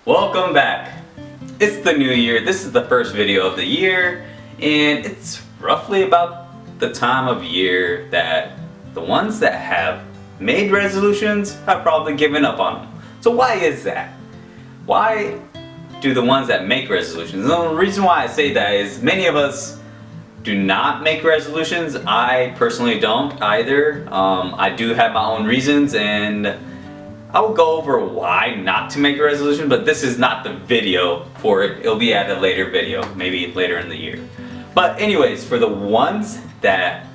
Welcome back. It's the new year. This is the first video of the year, and it's roughly about the time of year that the ones that have made resolutions have probably given up on them. So why is that? Why do the ones that make resolutions? The reason why I say that is many of us do not make resolutions. I personally don't either. I do have my own reasons, and I will go over why not to make a resolution, but this is not the video for it. It'll be at a later video, maybe later in the year. But anyways, for the ones that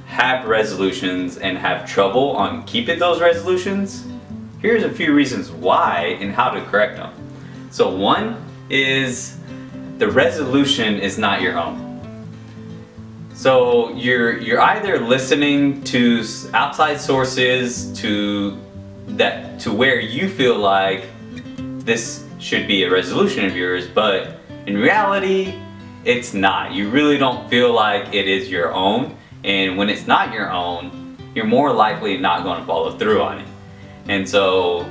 have resolutions and have trouble on keeping those resolutions, here's a few reasons why and how to correct them. So one is the resolution is not your own. So you're either listening to outside sources to where you feel like this should be a resolution of yours, but in reality it's not. You really don't feel like it is your own, and when it's not your own, you're more likely not going to follow through on it. And so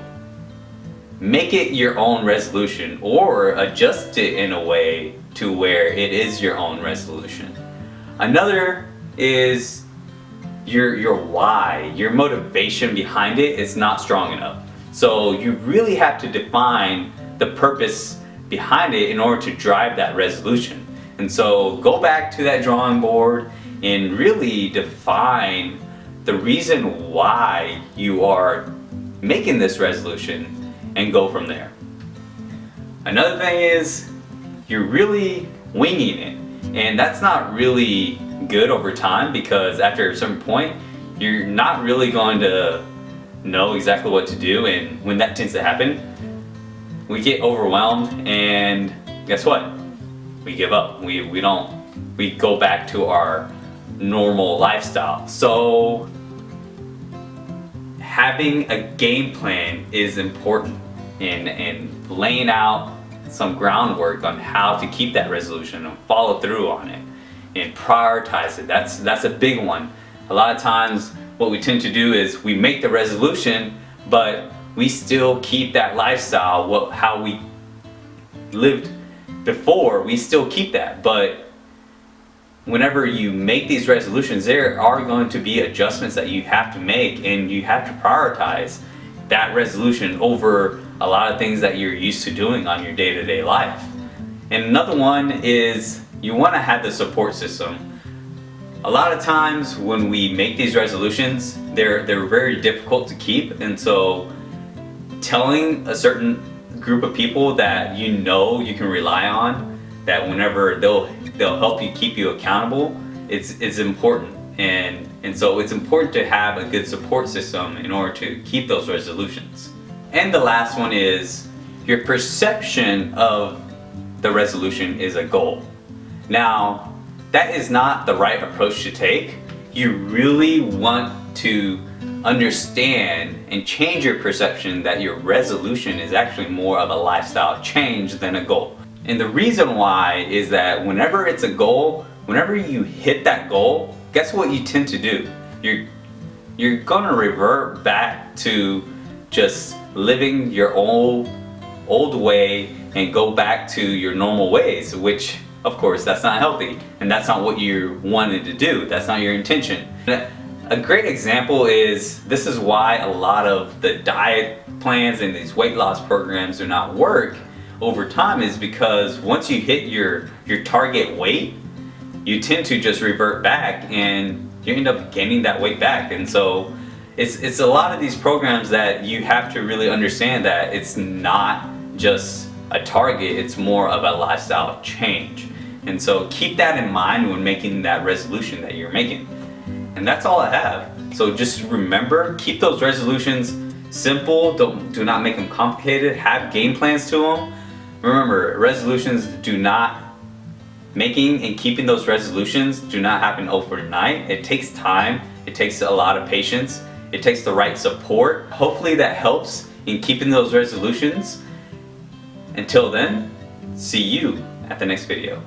make it your own resolution, or adjust it in a way to where it is your own resolution. Another is your why, your motivation behind it is not strong enough. So you really have to define the purpose behind it in order to drive that resolution. And so go back to that drawing board and really define the reason why you are making this resolution and go from there. Another thing is you're really winging it, and that's not really good over time, because after a certain point you're not really going to know exactly what to do, and when that tends to happen, we get overwhelmed, and guess what? We give up. We go back to our normal lifestyle. So having a game plan is important, and laying out some groundwork on how to keep that resolution and follow through on it and prioritize it. That's a big one. A lot of times what we tend to do is we make the resolution, but we still keep that lifestyle, how we lived before, we still keep that. But whenever you make these resolutions, there are going to be adjustments that you have to make, and you have to prioritize that resolution over a lot of things that you're used to doing on your day-to-day life. And another one is you want to have the support system. A lot of times when we make these resolutions, they're very difficult to keep, and so telling a certain group of people that you know you can rely on, that whenever they'll help you keep you accountable, it's important. And so it's important to have a good support system in order to keep those resolutions. And the last one is your perception of the resolution is a goal. Now, that is not the right approach to take. You really want to understand and change your perception that your resolution is actually more of a lifestyle change than a goal. And the reason why is that whenever it's a goal, whenever you hit that goal, guess what you tend to do? You're gonna revert back to just living your old way and go back to your normal ways, which of course that's not healthy, and that's not what you wanted to do. That's not your intention. A great example is, this is why a lot of the diet plans and these weight loss programs do not work over time, is because once you hit your target weight, you tend to just revert back and you end up gaining that weight back. And so it's a lot of these programs that you have to really understand that it's not just a target, it's more of a lifestyle change. And so keep that in mind when making that resolution that you're making. And that's all I have. So just remember, keep those resolutions simple. Do not make them complicated. Have game plans to them. Remember, making and keeping those resolutions do not happen overnight. It takes time. It takes a lot of patience. It takes the right support. Hopefully that helps in keeping those resolutions. Until then, see you at the next video.